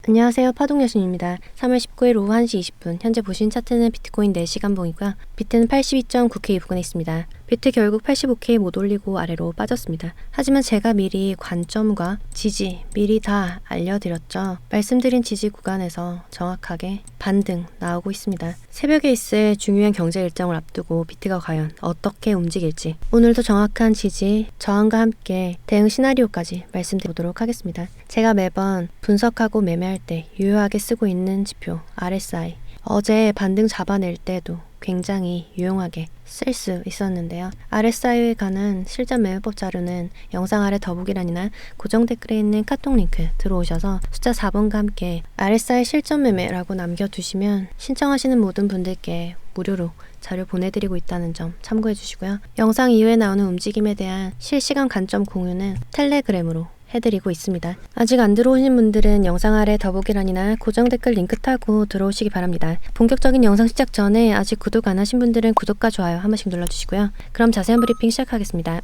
안녕하세요. 파동여신입니다. 3월 19일 오후 1시 20분 현재 보신 차트는 비트코인 4시간 봉이고요. 비트는 82.9K 부근에 있습니다. 비트 결국 85K 못 올리고 아래로 빠졌습니다. 하지만 제가 미리 관점과 지지 미리 다 알려드렸죠. 말씀드린 지지 구간에서 정확하게 반등 나오고 있습니다. 새벽에 있을 중요한 경제 일정을 앞두고 비트가 과연 어떻게 움직일지 오늘도 정확한 지지, 저항과 함께 대응 시나리오까지 말씀드리도록 하겠습니다. 제가 매번 분석하고 매매할 때 유효하게 쓰고 있는 지표 RSI, 어제 반등 잡아낼 때도 굉장히 유용하게 쓸 수 있었는데요. RSI에 관한 실전 매매법 자료는 영상 아래 더보기란이나 고정 댓글에 있는 카톡 링크 들어오셔서 숫자 4번과 함께 RSI 실전 매매라고 남겨두시면 신청하시는 모든 분들께 무료로 자료 보내드리고 있다는 점 참고해 주시고요. 영상 이후에 나오는 움직임에 대한 실시간 관점 공유는 텔레그램으로 해드리고 있습니다. 아직 안 들어오신 분들은 영상 아래 더보기란이나 고정 댓글 링크 타고 들어오시기 바랍니다. 본격적인 영상 시작 전에 아직 구독 안 하신 분들은 구독과 좋아요 한 번씩 눌러주시고요. 그럼 자세한 브리핑 시작하겠습니다.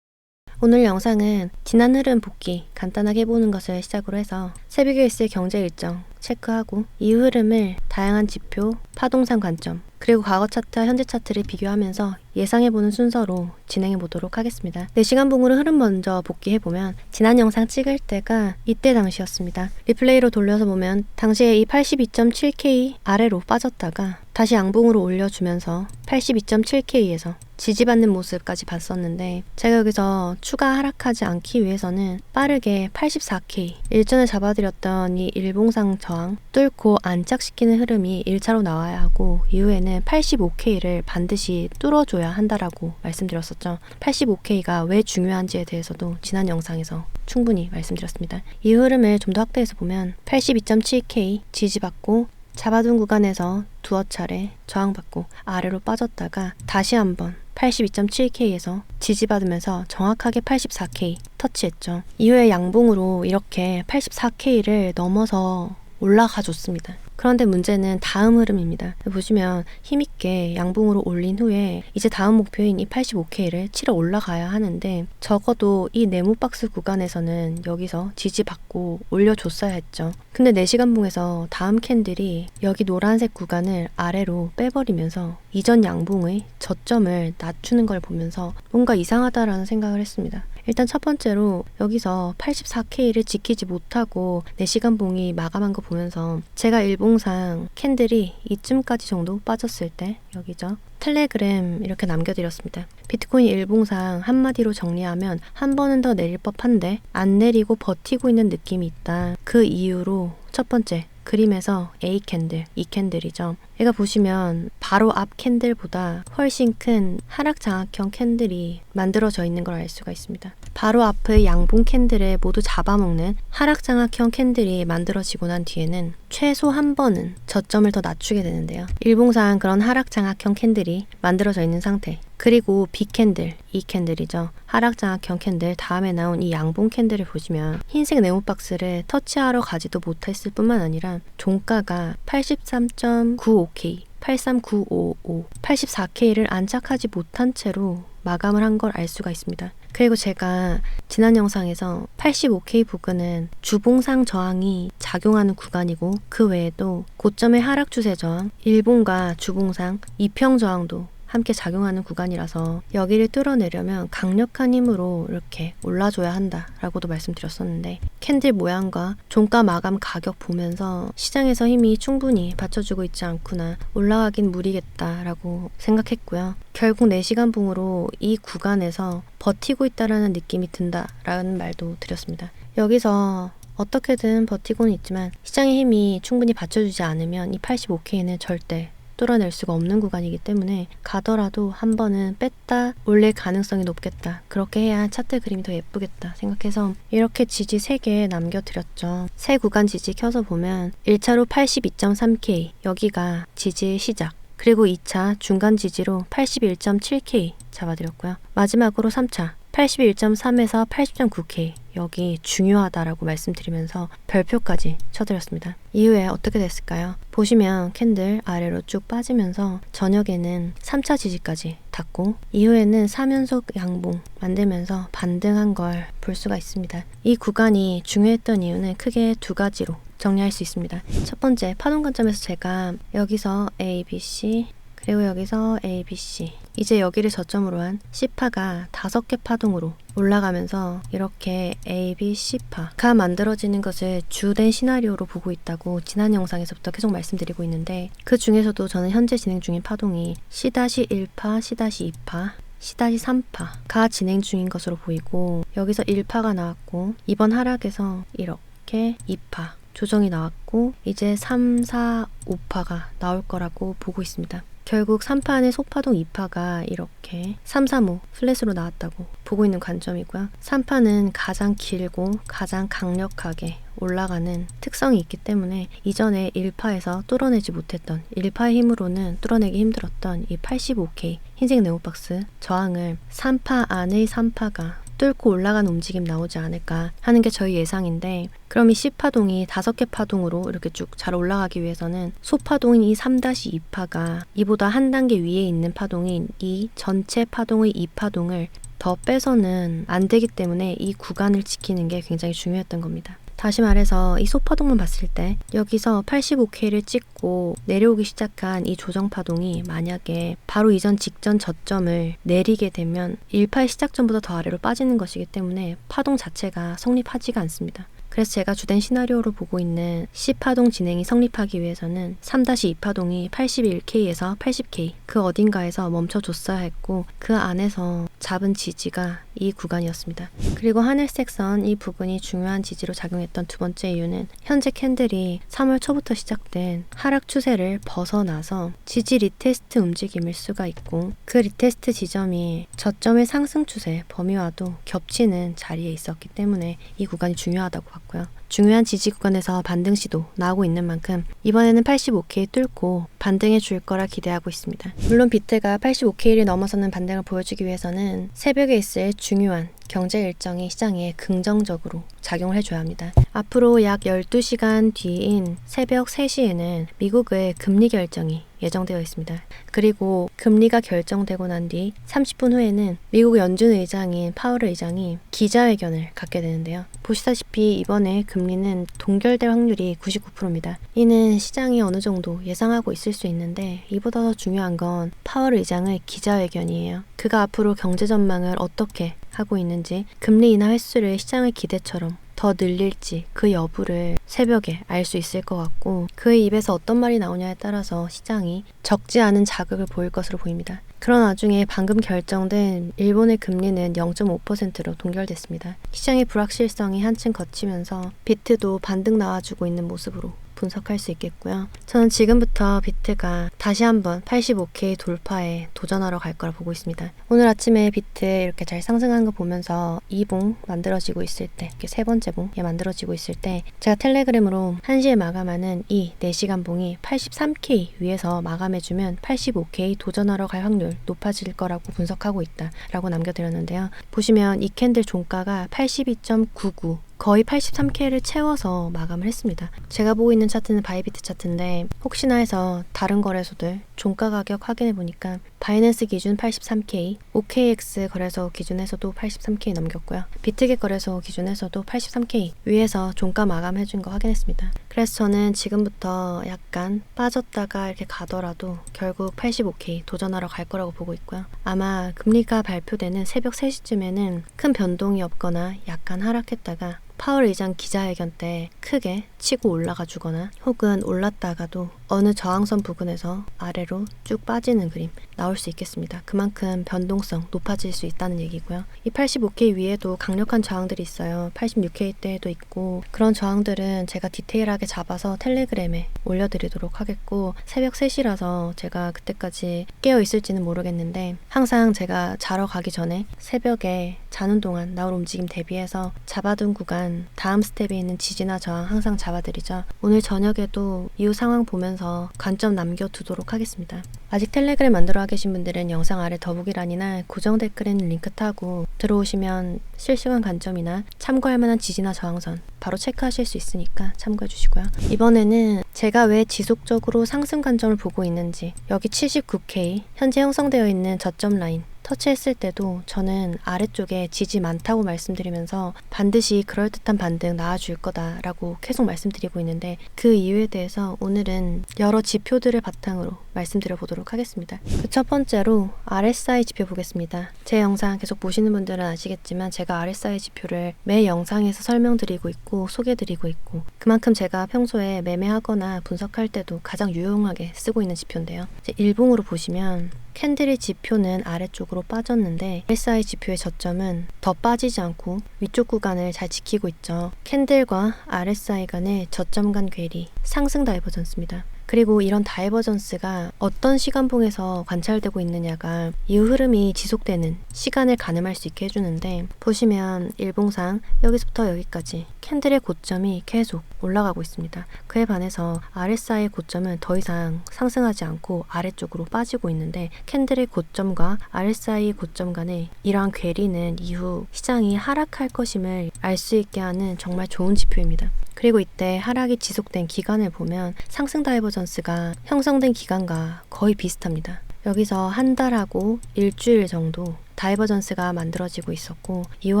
오늘 영상은 지난 흐름 복귀 간단하게 해보는 것을 시작으로 해서 새벽에 있을 경제 일정 체크하고 이후 흐름을 다양한 지표, 파동상 관점, 그리고 과거 차트와 현재 차트를 비교하면서 예상해보는 순서로 진행해보도록 하겠습니다. 4시간 봉으로 흐름 먼저 복귀해보면 지난 영상 찍을 때가 이때 당시였습니다. 리플레이로 돌려서 보면 당시에 이 82.7K 아래로 빠졌다가 다시 양봉으로 올려주면서 82.7K에서 지지받는 모습까지 봤었는데 제가 여기서 추가 하락하지 않기 위해서는 빠르게 84K 일전에 잡아드렸던 이 일봉상 저항 뚫고 안착시키는 흐름이 1차로 나와야 하고 이후에는 85K를 반드시 뚫어줘야 한다라고 말씀드렸었죠. 85K가 왜 중요한지에 대해서도 지난 영상에서 충분히 말씀드렸습니다. 이 흐름을 좀 더 확대해서 보면 82.7K 지지받고 잡아둔 구간에서 두어 차례 저항받고 아래로 빠졌다가 다시 한번 82.7K에서 지지받으면서 정확하게 84K 터치했죠. 이후에 양봉으로 이렇게 84K를 넘어서 올라가 줬습니다. 그런데 문제는 다음 흐름입니다. 보시면 힘있게 양봉으로 올린 후에 이제 다음 목표인 이 85K를 치러 올라가야 하는데 적어도 이 네모박스 구간에서는 여기서 지지받고 올려줬어야 했죠. 근데 4시간 봉에서 다음 캔들이 여기 노란색 구간을 아래로 빼버리면서 이전 양봉의 저점을 낮추는 걸 보면서 뭔가 이상하다라는 생각을 했습니다. 일단 첫 번째로 여기서 84K를 지키지 못하고 4시간 봉이 마감한 거 보면서 제가 일봉상 캔들이 이쯤까지 정도 빠졌을 때 여기죠. 텔레그램 이렇게 남겨드렸습니다. 비트코인 일봉상 한마디로 정리하면 한 번은 더 내릴 법한데 안 내리고 버티고 있는 느낌이 있다. 그 이유로 첫 번째 그림에서 A 캔들, 이 캔들이죠. 얘가 보시면 바로 앞 캔들보다 훨씬 큰 하락 장악형 캔들이 만들어져 있는 걸 알 수가 있습니다. 바로 앞의 양봉 캔들을 모두 잡아먹는 하락 장악형 캔들이 만들어지고 난 뒤에는 최소 한 번은 저점을 더 낮추게 되는데요. 일봉상 그런 하락 장악형 캔들이 만들어져 있는 상태. 그리고 B 캔들, 이 캔들이죠. 하락 장악형 캔들 다음에 나온 이 양봉 캔들을 보시면 흰색 네모박스를 터치하러 가지도 못했을 뿐만 아니라 종가가 83.95K 83955, 84K를 안착하지 못한 채로 마감을 한 걸 알 수가 있습니다. 그리고 제가 지난 영상에서 85K 부근은 주봉상 저항이 작용하는 구간이고 그 외에도 고점의 하락 추세 저항, 일봉과 주봉상 이평 저항도 함께 작용하는 구간이라서 여기를 뚫어내려면 강력한 힘으로 이렇게 올라줘야 한다라고도 말씀드렸었는데 캔들 모양과 종가 마감 가격 보면서 시장에서 힘이 충분히 받쳐주고 있지 않구나, 올라가긴 무리겠다라고 생각했고요. 결국 4시간 봉으로 이 구간에서 버티고 있다라는 느낌이 든다라는 말도 드렸습니다. 여기서 어떻게든 버티고는 있지만 시장의 힘이 충분히 받쳐주지 않으면 이 85K는 절대 뚫어낼 수가 없는 구간이기 때문에 가더라도 한 번은 뺐다 올릴 가능성이 높겠다. 그렇게 해야 차트 그림이 더 예쁘겠다 생각해서 이렇게 지지 3개 남겨드렸죠. 새 구간 지지 켜서 보면 1차로 82.3K 여기가 지지의 시작, 그리고 2차 중간 지지로 81.7K 잡아드렸고요. 마지막으로 3차 81.3에서 80.9K 여기 중요하다라고 말씀드리면서 별표까지 쳐드렸습니다. 이후에 어떻게 됐을까요? 보시면 캔들 아래로 쭉 빠지면서 저녁에는 3차 지지까지 닿고 이후에는 3연속 양봉 만들면서 반등한 걸 볼 수가 있습니다. 이 구간이 중요했던 이유는 크게 두 가지로 정리할 수 있습니다. 첫 번째, 파동 관점에서 제가 여기서 A, B, C 그리고 여기서 A, B, C 이제 여기를 저점으로 한 C파가 5개 파동으로 올라가면서 이렇게 A, B, C파가 만들어지는 것을 주된 시나리오로 보고 있다고 지난 영상에서부터 계속 말씀드리고 있는데 그 중에서도 저는 현재 진행 중인 파동이 C-1파, C-2파 C-3파가 진행 중인 것으로 보이고 여기서 1파가 나왔고 이번 하락에서 이렇게 2파 조정이 나왔고 이제 3, 4, 5파가 나올 거라고 보고 있습니다. 결국 3파는 소파동 2파가 이렇게 3, 3, 5 플랫으로 나왔다고 보고 있는 관점이고요. 3파는 가장 길고 가장 강력하게 올라가는 특성이 있기 때문에 이전에 1파에서 뚫어내지 못했던 1파의 힘으로는 뚫어내기 힘들었던 이 85K 흰색 네오박스 저항을 3파 안의 3파가 뚫고 올라가는 움직임 나오지 않을까 하는 게 저희 예상인데 그럼 이 C파동이 5개 파동으로 이렇게 쭉 잘 올라가기 위해서는 소파동인 이 3-2파가 이보다 한 단계 위에 있는 파동인 이 전체 파동의 2파동을 더 빼서는 안 되기 때문에 이 구간을 지키는 게 굉장히 중요했던 겁니다. 다시 말해서 이 소파동만 봤을 때 여기서 85K를 찍고 내려오기 시작한 이 조정파동이 만약에 바로 이전 직전 저점을 내리게 되면 1파의 시작점보다 더 아래로 빠지는 것이기 때문에 파동 자체가 성립하지가 않습니다. 그래서 제가 주된 시나리오로 보고 있는 C파동 진행이 성립하기 위해서는 3-2파동이 81K에서 80K 그 어딘가에서 멈춰줬어야 했고 그 안에서 잡은 지지가 이 구간이었습니다. 그리고 하늘색 선 이 부분이 중요한 지지로 작용했던 두 번째 이유는 현재 캔들이 3월 초부터 시작된 하락 추세를 벗어나서 지지 리테스트 움직임일 수가 있고 그 리테스트 지점이 저점의 상승 추세 범위와도 겹치는 자리에 있었기 때문에 이 구간이 중요하다고 봤고요. 중요한 지지 구간에서 반등 시도 나오고 있는 만큼 이번에는 85K 뚫고 반등해 줄 거라 기대하고 있습니다. 물론 비트가 85K를 넘어서는 반등을 보여주기 위해서는 새벽에 있을 중요한 경제 일정이 시장에 긍정적으로 작용을 해줘야 합니다. 앞으로 약 12시간 뒤인 새벽 3시에는 미국의 금리 결정이 예정되어 있습니다. 그리고 금리가 결정되고 난 뒤 30분 후에는 미국 연준 의장인 파월 의장이 기자회견을 갖게 되는데요. 보시다시피 이번에 금리는 동결될 확률이 99%입니다. 이는 시장이 어느 정도 예상하고 있을 수 있는데 이보다 더 중요한 건 파월 의장의 기자회견이에요. 그가 앞으로 경제 전망을 어떻게 하고 있는지 금리 인하 횟수를 시장의 기대처럼 더 늘릴지 그 여부를 새벽에 알 수 있을 것 같고 그의 입에서 어떤 말이 나오냐에 따라서 시장이 적지 않은 자극을 보일 것으로 보입니다. 그런 와중에 방금 결정된 일본의 금리는 0.5%로 동결됐습니다. 시장의 불확실성이 한층 걷히면서 비트도 반등 나와주고 있는 모습으로 분석할 수 있겠고요. 저는 지금부터 비트가 다시 한번 85K 돌파에 도전하러 갈 거라 보고 있습니다. 오늘 아침에 비트 이렇게 잘 상승한 거 보면서 2봉 만들어지고 있을 때 이렇게 세 번째 봉이 만들어지고 있을 때 제가 텔레그램으로 1시에 마감하는 이 4시간 봉이 83K 위에서 마감해주면 85K 도전하러 갈 확률 높아질 거라고 분석하고 있다 라고 남겨드렸는데요. 보시면 이 캔들 종가가 82.99 거의 83K를 채워서 마감을 했습니다. 제가 보고 있는 차트는 바이비트 차트인데 혹시나 해서 다른 거래소들 종가 가격 확인해 보니까 바이낸스 기준 83K, OKX 거래소 기준에서도 83K 넘겼고요. 비트겟 거래소 기준에서도 83K 위에서 종가 마감해 준 거 확인했습니다. 그래서 저는 지금부터 약간 빠졌다가 이렇게 가더라도 결국 85K 도전하러 갈 거라고 보고 있고요. 아마 금리가 발표되는 새벽 3시쯤에는 큰 변동이 없거나 약간 하락했다가 파월 의장 기자회견 때 크게 치고 올라가 주거나 혹은 올랐다가도 어느 저항선 부근에서 아래로 쭉 빠지는 그림 나올 수 있겠습니다. 그만큼 변동성 높아질 수 있다는 얘기고요. 이 85K 위에도 강력한 저항들이 있어요. 86K 때도 있고 그런 저항들은 제가 디테일하게 잡아서 텔레그램에 올려드리도록 하겠고 새벽 3시라서 제가 그때까지 깨어 있을지는 모르겠는데 항상 제가 자러 가기 전에 새벽에 자는 동안 나올 움직임 대비해서 잡아둔 구간 다음 스텝에 있는 지지나 저항 항상 잡아드리죠. 오늘 저녁에도 이후 상황 보면서 보시면서 관점 남겨두도록 하겠습니다. 아직 텔레그램 만들어 계신 분들은 영상 아래 더보기란이나 고정 댓글에 있는 링크 타고 들어오시면 실시간 관점이나 참고할 만한 지지나 저항선 바로 체크하실 수 있으니까 참고해 주시고요. 이번에는 제가 왜 지속적으로 상승 관점을 보고 있는지, 여기 79K 현재 형성되어 있는 저점 라인 터치했을 때도 저는 아래쪽에 지지 많다고 말씀드리면서 반드시 그럴듯한 반등 나와줄 거다라고 계속 말씀드리고 있는데, 그 이유에 대해서 오늘은 여러 지표들을 바탕으로 말씀드려 보도록 하겠습니다. 그 첫 번째로 RSI 지표 보겠습니다. 제 영상 계속 보시는 분들은 아시겠지만 제가 RSI 지표를 매 영상에서 설명드리고 있고 소개드리고 있고, 그만큼 제가 평소에 매매하거나 분석할 때도 가장 유용하게 쓰고 있는 지표인데요. 이제 일봉으로 보시면 캔들의 지표는 아래쪽으로 빠졌는데 RSI 지표의 저점은 더 빠지지 않고 위쪽 구간을 잘 지키고 있죠. 캔들과 RSI 간의 저점 간 괴리, 상승 다이버전스입니다. 그리고 이런 다이버전스가 어떤 시간봉에서 관찰되고 있느냐가 이후 흐름이 지속되는 시간을 가늠할 수 있게 해주는데, 보시면 일봉상 여기서부터 여기까지 캔들의 고점이 계속 올라가고 있습니다. 그에 반해서 RSI의 고점은 더 이상 상승하지 않고 아래쪽으로 빠지고 있는데, 캔들의 고점과 RSI 고점 간의 이러한 괴리는 이후 시장이 하락할 것임을 알 수 있게 하는 정말 좋은 지표입니다. 그리고 이때 하락이 지속된 기간을 보면 상승 다이버전스가 형성된 기간과 거의 비슷합니다. 여기서 한 달하고 일주일 정도 다이버전스가 만들어지고 있었고, 이후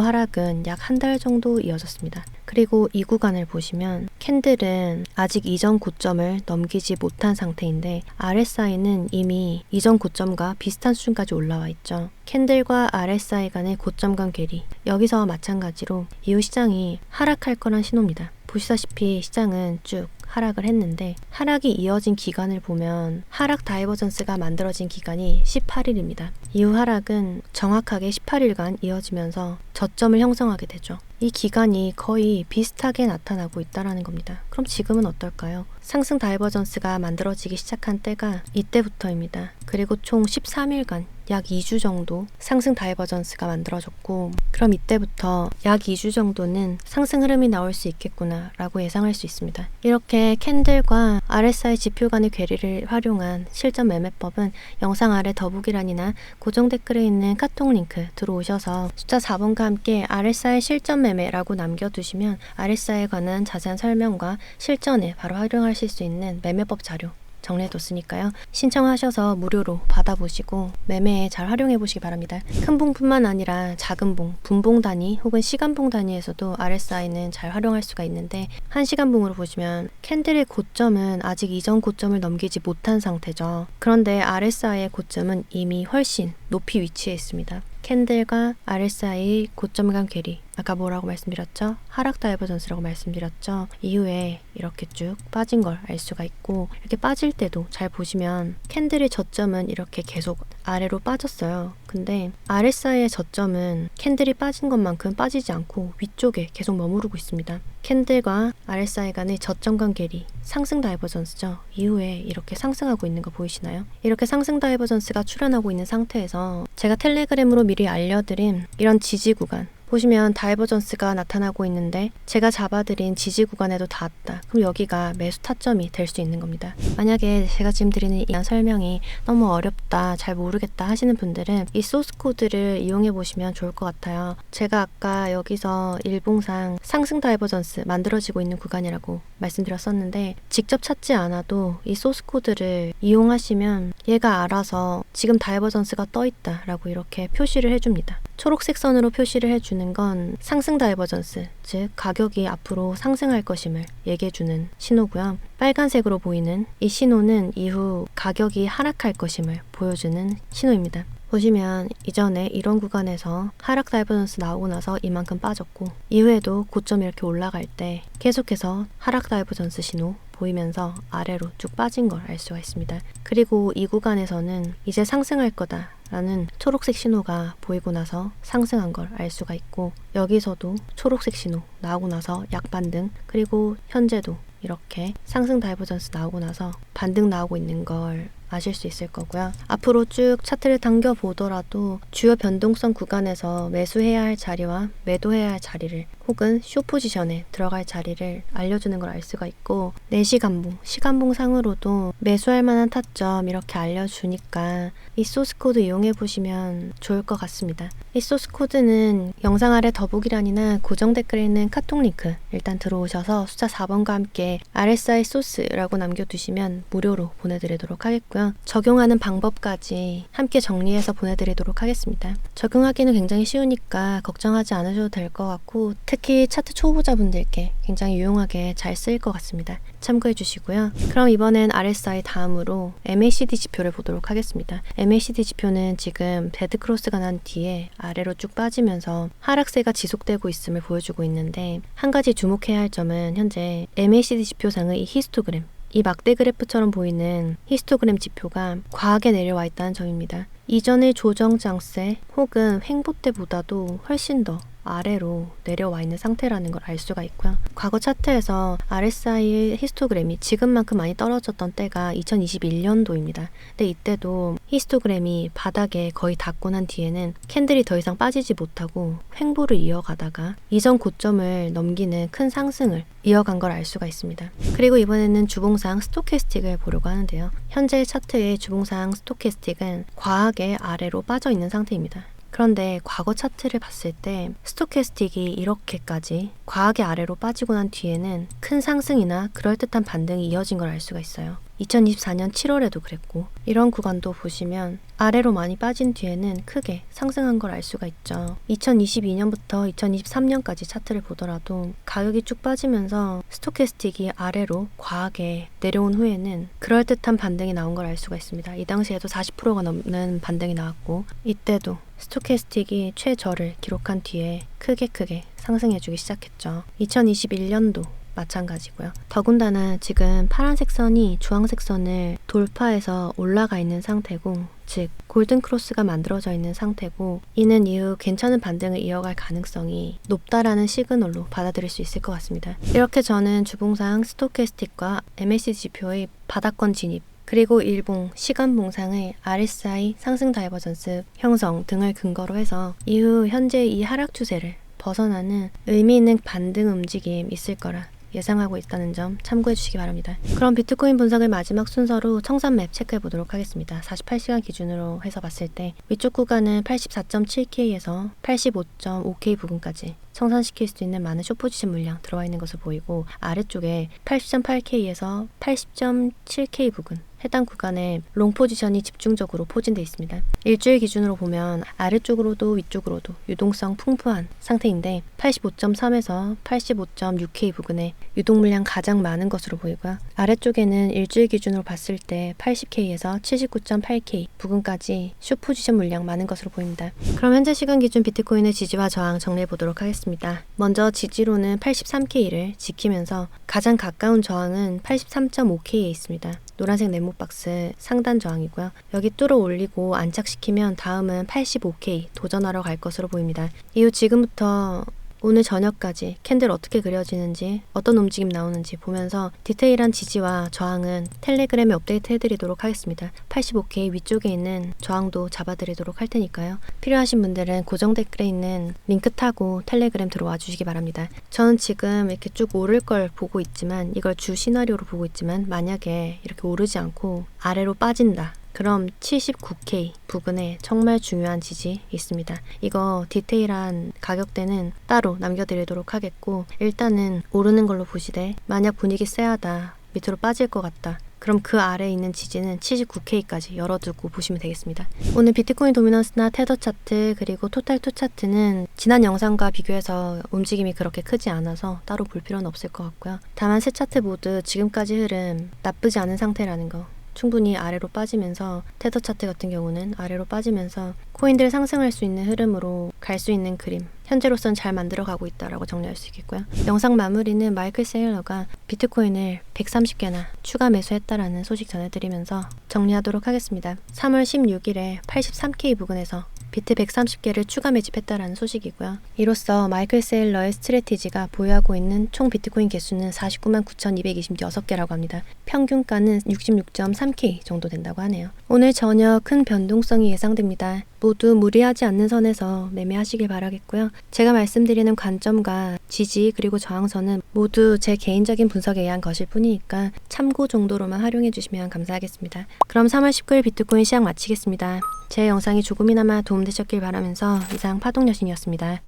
하락은 약 한 달 정도 이어졌습니다. 그리고 이 구간을 보시면 캔들은 아직 이전 고점을 넘기지 못한 상태인데 RSI는 이미 이전 고점과 비슷한 수준까지 올라와 있죠. 캔들과 RSI 간의 고점 간 괴리, 여기서 마찬가지로 이후 시장이 하락할 거란 신호입니다. 보시다시피 시장은 쭉 하락을 했는데, 하락이 이어진 기간을 보면 하락 다이버전스가 만들어진 기간이 18일입니다. 이후 하락은 정확하게 18일간 이어지면서 저점을 형성하게 되죠. 이 기간이 거의 비슷하게 나타나고 있다는 겁니다. 그럼 지금은 어떨까요? 상승 다이버전스가 만들어지기 시작한 때가 이때부터입니다. 그리고 총 13일간 약 2주 정도 상승 다이버전스가 만들어졌고, 그럼 이때부터 약 2주 정도는 상승 흐름이 나올 수 있겠구나 라고 예상할 수 있습니다. 이렇게 캔들과 RSI 지표 간의 괴리를 활용한 실전 매매법은 영상 아래 더보기란이나 고정 댓글에 있는 카톡 링크 들어오셔서 숫자 4번과 함께 RSI 실전 매매라고 남겨두시면 RSI에 관한 자세한 설명과 실전에 바로 활용하실 수 있는 매매법 자료 정리해뒀으니까요. 신청하셔서 무료로 받아보시고 매매에 잘 활용해보시기 바랍니다. 큰 봉뿐만 아니라 작은 봉, 분봉 단위 혹은 시간봉 단위에서도 RSI는 잘 활용할 수가 있는데, 1시간봉으로 보시면 캔들의 고점은 아직 이전 고점을 넘기지 못한 상태죠. 그런데 RSI의 고점은 이미 훨씬 높이 위치해 있습니다. 캔들과 RSI 고점 간 괴리, 아까 뭐라고 말씀드렸죠? 하락 다이버전스라고 말씀드렸죠? 이후에 이렇게 쭉 빠진 걸 알 수가 있고, 이렇게 빠질 때도 잘 보시면 캔들의 저점은 이렇게 계속 아래로 빠졌어요. 근데 RSI의 저점은 캔들이 빠진 것만큼 빠지지 않고 위쪽에 계속 머무르고 있습니다. 캔들과 RSI 간의 저점 간 괴리, 상승 다이버전스죠. 이후에 이렇게 상승하고 있는 거 보이시나요? 이렇게 상승 다이버전스가 출현하고 있는 상태에서 제가 텔레그램으로 미리 알려드린 이런 지지 구간 보시면 다이버전스가 나타나고 있는데, 제가 잡아드린 지지 구간에도 닿았다. 그럼 여기가 매수 타점이 될 수 있는 겁니다. 만약에 제가 지금 드리는 이 설명이 너무 어렵다, 잘 모르겠다 하시는 분들은 이 소스 코드를 이용해 보시면 좋을 것 같아요. 제가 아까 여기서 일봉상 상승 다이버전스 만들어지고 있는 구간이라고 말씀드렸었는데, 직접 찾지 않아도 이 소스 코드를 이용하시면 얘가 알아서 지금 다이버전스가 떠 있다 라고 이렇게 표시를 해줍니다. 초록색 선으로 표시를 해주는 건 상승 다이버전스, 즉 가격이 앞으로 상승할 것임을 얘기해주는 신호고요. 빨간색으로 보이는 이 신호는 이후 가격이 하락할 것임을 보여주는 신호입니다. 보시면 이전에 이런 구간에서 하락 다이버전스 나오고 나서 이만큼 빠졌고, 이후에도 고점 이렇게 올라갈 때 계속해서 하락 다이버전스 신호 보이면서 아래로 쭉 빠진 걸 알 수가 있습니다. 그리고 이 구간에서는 이제 상승할 거다 라는 초록색 신호가 보이고 나서 상승한 걸 알 수가 있고, 여기서도 초록색 신호 나오고 나서 약반등, 그리고 현재도 이렇게 상승 다이버전스 나오고 나서 반등 나오고 있는 걸 아실 수 있을 거고요. 앞으로 쭉 차트를 당겨보더라도 주요 변동성 구간에서 매수해야 할 자리와 매도해야 할 자리를 혹은 쇼 포지션에 들어갈 자리를 알려주는 걸 알 수가 있고, 4시간봉, 시간봉 상으로도 매수할 만한 타점 이렇게 알려주니까 이 소스 코드 이용해 보시면 좋을 것 같습니다. 이 소스 코드는 영상 아래 더보기란이나 고정 댓글에 있는 카톡 링크 일단 들어오셔서 숫자 4번과 함께 RSI 소스라고 남겨두시면 무료로 보내드리도록 하겠고요. 적용하는 방법까지 함께 정리해서 보내드리도록 하겠습니다. 적용하기는 굉장히 쉬우니까 걱정하지 않으셔도 될 것 같고, 특히 차트 초보자분들께 굉장히 유용하게 잘 쓰일 것 같습니다. 참고해 주시고요. 그럼 이번엔 RSI 다음으로 MACD 지표를 보도록 하겠습니다. MACD 지표는 지금 데드크로스가 난 뒤에 아래로 쭉 빠지면서 하락세가 지속되고 있음을 보여주고 있는데, 한 가지 주목해야 할 점은 현재 MACD 지표상의 이 히스토그램, 이 막대 그래프처럼 보이는 히스토그램 지표가 과하게 내려와 있다는 점입니다. 이전의 조정 장세 혹은 횡보 때보다도 훨씬 더 아래로 내려와 있는 상태라는 걸 알 수가 있고요. 과거 차트에서 RSI 히스토그램이 지금만큼 많이 떨어졌던 때가 2021년도입니다. 근데 이때도 히스토그램이 바닥에 거의 닿고 난 뒤에는 캔들이 더 이상 빠지지 못하고 횡보를 이어가다가 이전 고점을 넘기는 큰 상승을 이어간 걸 알 수가 있습니다. 그리고 이번에는 주봉상 스토캐스틱을 보려고 하는데요. 현재 차트의 주봉상 스토캐스틱은 과하게 아래로 빠져 있는 상태입니다. 그런데 과거 차트를 봤을 때 스토캐스틱이 이렇게까지 과하게 아래로 빠지고 난 뒤에는 큰 상승이나 그럴듯한 반등이 이어진 걸 알 수가 있어요. 2024년 7월에도 그랬고, 이런 구간도 보시면 아래로 많이 빠진 뒤에는 크게 상승한 걸 알 수가 있죠. 2022년부터 2023년까지 차트를 보더라도 가격이 쭉 빠지면서 스토캐스틱이 아래로 과하게 내려온 후에는 그럴듯한 반등이 나온 걸 알 수가 있습니다. 이 당시에도 40%가 넘는 반등이 나왔고, 이때도 스토캐스틱이 최저를 기록한 뒤에 크게 상승해주기 시작했죠. 2021년도 마찬가지고요. 더군다나 지금 파란색 선이 주황색 선을 돌파해서 올라가 있는 상태고, 즉 골든 크로스가 만들어져 있는 상태고, 이는 이후 괜찮은 반등을 이어갈 가능성이 높다라는 시그널로 받아들일 수 있을 것 같습니다. 이렇게 저는 주봉상 스토캐스틱과 MACD 지표의 바닥권 진입, 그리고 일봉, 시간봉상의 RSI 상승 다이버전스 형성 등을 근거로 해서 이후 현재 이 하락 추세를 벗어나는 의미 있는 반등 움직임 있을 거라 예상하고 있다는 점 참고해 주시기 바랍니다. 그럼 비트코인 분석을 마지막 순서로 청산 맵 체크해 보도록 하겠습니다. 48시간 기준으로 해서 봤을 때 위쪽 구간은 84.7K에서 85.5K 부근까지 청산시킬 수 있는 많은 숏포지션 물량 들어와 있는 것을 보이고, 아래쪽에 80.8K에서 80.7K 부근 해당 구간에 롱 포지션이 집중적으로 포진되어 있습니다. 일주일 기준으로 보면 아래쪽으로도 위쪽으로도 유동성 풍부한 상태인데 85.3에서 85.6K 부근에 유동 물량 가장 많은 것으로 보이고요. 아래쪽에는 일주일 기준으로 봤을 때 80K에서 79.8K 부근까지 숏 포지션 물량 많은 것으로 보입니다. 그럼 현재 시간 기준 비트코인의 지지와 저항 정리해 보도록 하겠습니다. 먼저 지지로는 83K를 지키면서 가장 가까운 저항은 83.5K에 있습니다. 노란색 네모 박스 상단 저항이고요. 여기 뚫어 올리고 안착시키면 다음은 85K 도전하러 갈 것으로 보입니다. 이후 지금부터 오늘 저녁까지 캔들 어떻게 그려지는지, 어떤 움직임 나오는지 보면서 디테일한 지지와 저항은 텔레그램에 업데이트 해드리도록 하겠습니다. 85K 위쪽에 있는 저항도 잡아드리도록 할 테니까요. 필요하신 분들은 고정 댓글에 있는 링크 타고 텔레그램 들어와 주시기 바랍니다. 저는 지금 이렇게 쭉 오를 걸 보고 있지만, 이걸 주 시나리오로 보고 있지만, 만약에 이렇게 오르지 않고 아래로 빠진다, 그럼 79K 부근에 정말 중요한 지지 있습니다. 이거 디테일한 가격대는 따로 남겨드리도록 하겠고, 일단은 오르는 걸로 보시되, 만약 분위기 쎄하다, 밑으로 빠질 것 같다, 그럼 그 아래에 있는 지지는 79K까지 열어두고 보시면 되겠습니다. 오늘 비트코인 도미넌스나 테더 차트 그리고 토탈 투 차트는 지난 영상과 비교해서 움직임이 그렇게 크지 않아서 따로 볼 필요는 없을 것 같고요. 다만 세 차트 모두 지금까지 흐름 나쁘지 않은 상태라는 거, 충분히 아래로 빠지면서 테더 차트 같은 경우는 아래로 빠지면서 코인들 상승할 수 있는 흐름으로 갈 수 있는 그림, 현재로선 잘 만들어가고 있다라고 정리할 수 있겠고요. 영상 마무리는 마이클 세일러가 비트코인을 130개나 추가 매수했다라는 소식 전해드리면서 정리하도록 하겠습니다. 3월 16일에 83K 부근에서 비트 130개를 추가 매집했다라는 소식이고요. 이로써 마이클 세일러의 스트래티지가 보유하고 있는 총 비트코인 개수는 49만 9,226개라고 합니다. 평균가는 66.3K 정도 된다고 하네요. 오늘 저녁 큰 변동성이 예상됩니다. 모두 무리하지 않는 선에서 매매하시길 바라겠고요. 제가 말씀드리는 관점과 지지 그리고 저항선은 모두 제 개인적인 분석에 의한 것일 뿐이니까 참고 정도로만 활용해 주시면 감사하겠습니다. 그럼 3월 19일 비트코인 시황 마치겠습니다. 제 영상이 조금이나마 도움되셨길 바라면서 이상 파동여신이었습니다.